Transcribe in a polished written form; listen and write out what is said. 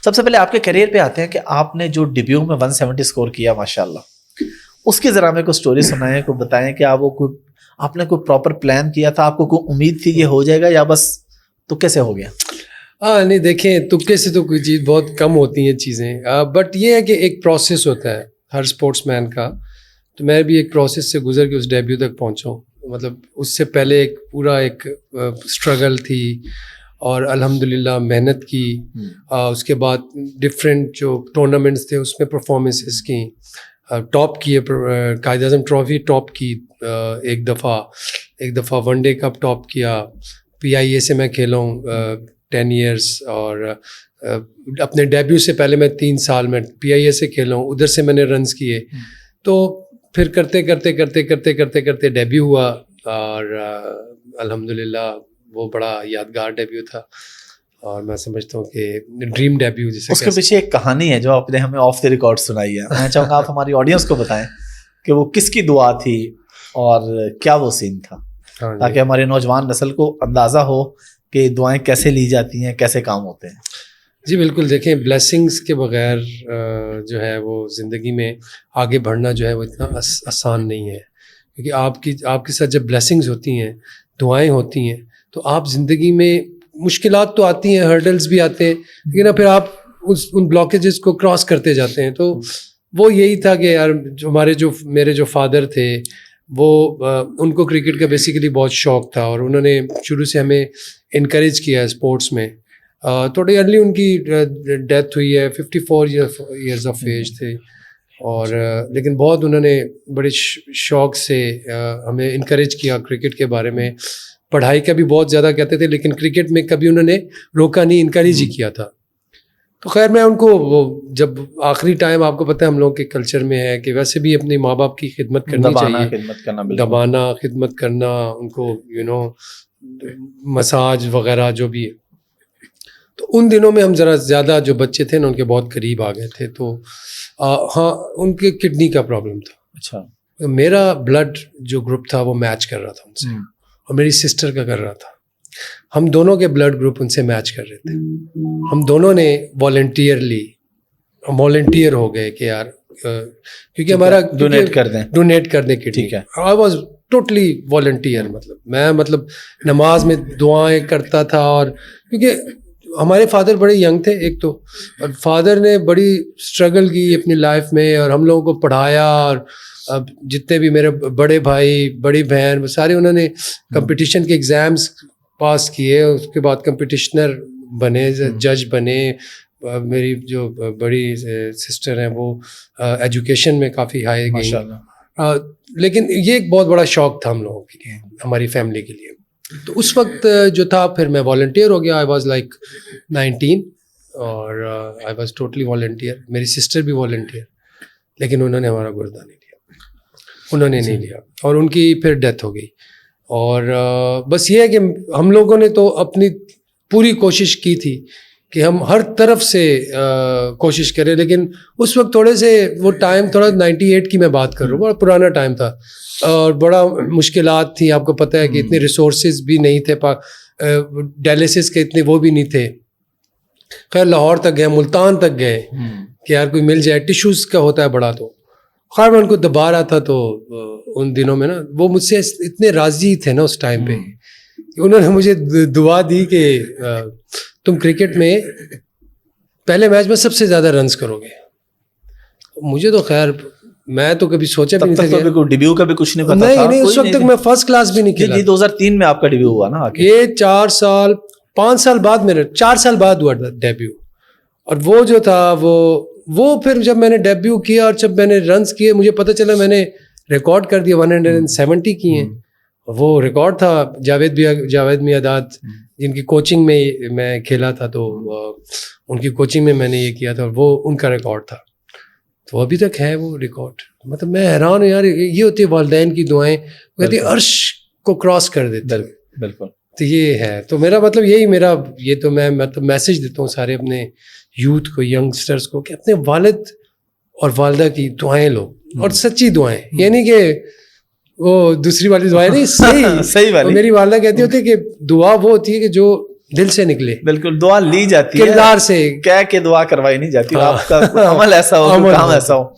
سب سے پہلے آپ کے کیریئر پہ آتے ہیں کہ آپ نے جو ڈیبیو میں 170 اسکور کیا ماشاءاللہ، اس کی ذرا میں کوئی سٹوری سنائیں، کوئی بتائیں کہ آپ نے کوئی پراپر پلان کیا تھا، آپ کو کوئی امید تھی یہ ہو جائے گا یا بس تکے سے ہو گیا؟ نہیں دیکھیں، تکے سے تو کوئی چیز بہت کم ہوتی ہیں چیزیں، بٹ یہ ہے کہ ایک پروسیس ہوتا ہے ہر اسپورٹس مین کا. تو میں بھی ایک پروسیس سے گزر کے اس ڈیبیو تک پہنچا ہوں. مطلب اس سے پہلے ایک پورا ایک اسٹرگل تھی اور الحمدللہ محنت کی. اس کے بعد ڈفرینٹ جو ٹورنامنٹس تھے اس میں پرفارمنسز کی، ٹاپ کیے، قائد اعظم ٹرافی ٹاپ کی ایک دفعہ ون ڈے کپ ٹاپ کیا. PIA سے میں کھیلا ہوں 10 ایئرس، اور اپنے ڈیبیو سے پہلے میں 3 سال میں PIA سے کھیلا ہوں، ادھر سے میں نے رنز کیے. تو پھر کرتے ڈیبیو ہوا، اور الحمدللہ وہ بڑا یادگار ڈیبیو تھا، اور میں سمجھتا ہوں کہ ڈریم ڈیبیو جسے. اس کے پیچھے ایک کہانی ہے جو آپ نے ہمیں آف دی ریکارڈ سنائی ہے، میں چاہوں گا آپ ہماری آڈینس کو بتائیں کہ وہ کس کی دعا تھی اور کیا وہ سین تھا، تاکہ ہماری نوجوان نسل کو اندازہ ہو کہ دعائیں کیسے لی جاتی ہیں، کیسے کام ہوتے ہیں. جی بالکل، دیکھیں بلیسنگز کے بغیر جو ہے وہ زندگی میں آگے بڑھنا جو ہے وہ اتنا آسان نہیں ہے، کیونکہ آپ کے ساتھ جب بلیسنگز ہوتی ہیں، دعائیں ہوتی ہیں، تو آپ زندگی میں مشکلات تو آتی ہیں، ہرڈلز بھی آتے ہیں، لیکن پھر آپ ان بلاکیجز کو کراس کرتے جاتے ہیں. تو وہ یہی تھا کہ یار میرے جو فادر تھے وہ ان کو کرکٹ کا بیسیکلی بہت شوق تھا، اور انہوں نے شروع سے ہمیں انکریج کیا اسپورٹس میں. تھوڑی ارلی ان کی ڈیتھ ہوئی ہے، 54 ایئرز آف ایج تھے، اور لیکن بہت انہوں نے بڑے شوق سے ہمیں انکریج کیا کرکٹ کے بارے میں. پڑھائی کا بھی بہت زیادہ کہتے تھے، لیکن کرکٹ میں کبھی انہوں نے روکا نہیں، انکریج ہی کیا تھا. تو خیر میں ان کو وہ جب آخری ٹائم، آپ کو پتہ ہے ہم لوگوں کے کلچر میں ہے کہ ویسے بھی اپنے ماں باپ کی خدمت کرنی چاہیے، دبانا، خدمت کرنا، ان کو مساج وغیرہ جو بھی ہے. تو ان دنوں میں ہم ذرا زیادہ جو بچے تھے نا ان کے بہت قریب آ گئے تھے. تو ہاں ان کے کڈنی کا پرابلم تھا. اچھا، میرا بلڈ جو گروپ تھا وہ میچ کر رہا تھا ان سے، اور میری سسٹر کا کر رہا تھا. ہم دونوں کے بلڈ گروپ ان سے میچ کر رہے تھے. ہم دونوں نے والنٹیئر ہو گئے کہ یار کیونکہ ہمارا ڈونیٹ کر دیں kidney. I was totally volunteer. مطلب نماز میں دعائیں کرتا تھا، اور کیونکہ ہمارے فادر بڑے ینگ تھے ایک تو، اور فادر نے بڑی اسٹرگل کی اپنی لائف میں، اور ہم لوگوں کو پڑھایا، اور اب جتنے بھی میرے بڑے بھائی بڑی بہن سارے انہوں نے کمپٹیشن کے ایگزامس پاس کیے. اس کے بعد کمپٹیشنر بنے، جج بنے. میری جو بڑی سسٹر ہیں وہ ایجوکیشن میں کافی ہائی گئی. لیکن یہ ایک بہت بڑا شوق تھا ہم لوگوں کے لیے، ہماری فیملی کے لیے. تو اس وقت جو تھا پھر میں والنٹیئر ہو گیا. آئی واز لائک 19 اور آئی واز ٹوٹلی والنٹیئر. میری سسٹر بھی والنٹیئر، لیکن انہوں نے ہمارا گردہ نہیں لیا، اور ان کی پھر ڈیتھ ہو گئی. اور بس یہ ہے کہ ہم لوگوں نے تو اپنی پوری کوشش کی تھی کہ ہم ہر طرف سے کوشش کریں، لیکن اس وقت تھوڑے سے وہ ٹائم تھوڑا 98 کی میں بات کر رہا ہوں، بڑا پرانا ٹائم تھا، اور بڑا مشکلات تھیں. آپ کو پتہ ہے کہ اتنے ریسورسز بھی نہیں تھے، ڈائلیسس کے اتنے وہ بھی نہیں تھے. خیر لاہور تک گئے، ملتان تک گئے کہ یار کوئی مل جائے. ٹیشوز کا ہوتا ہے بڑا. تو خیر میں ان کو دبا رہا تھا. تو ان دنوں میں نا وہ مجھ سے اتنے راضی تھے نا اس ٹائم پہ، انہوں نے مجھے دعا دی کہ تم کرکٹ میں پہلے میچ میں سب سے زیادہ رنز کرو گے. مجھے تو خیر میں تو کبھی سوچا بھی نہیں تھا، ڈیبیو کا بھی کچھ نہیں پتا تھا. نہیں اس وقت تک میں فرسٹ کلاس بھی نہیں کھیلا. 2003 میں آپ کا ڈیبیو ہوا نا؟ یہ 5 سال بعد میرے 4 سال بعد ہوا تھا ڈیبیو. اور وہ جو تھا وہ پھر جب میں نے ڈیبیو کیا اور جب میں نے رنز کیے، مجھے پتہ چلا میں نے ریکارڈ کر دیا، 170 کیے ہیں. وہ ریکارڈ تھا جاوید میاداد جن کی کوچنگ میں میں کھیلا تھا. تو ان کی کوچنگ میں نے یہ کیا تھا، اور وہ ان کا ریکارڈ تھا. تو ابھی تک ہے وہ ریکارڈ. مطلب میں حیران ہوں یار، یہ ہوتی ہے والدین کی دعائیں، کہتی عرش کو کراس کر دیتے. بالکل. تو یہ ہے. تو میرا مطلب یہی یہ تو میں مطلب میسج دیتا ہوں سارے اپنے یوتھ کو، ینگسٹرس کو، کہ اپنے والد اور والدہ کی دعائیں لو، اور سچی دعائیں. یعنی کہ وہ دوسری والی دعائیں نہیں، صحیح والی. میری والدہ کہتی ہوتی ہے کہ دعا وہ ہوتی ہے کہ جو دل سے نکلے. بالکل دعا لی جاتی ہے کردار سے, کہہ کے دعا کروائی نہیں جاتی. آپ کا عمل ایسا ہو, کام ایسا ہو.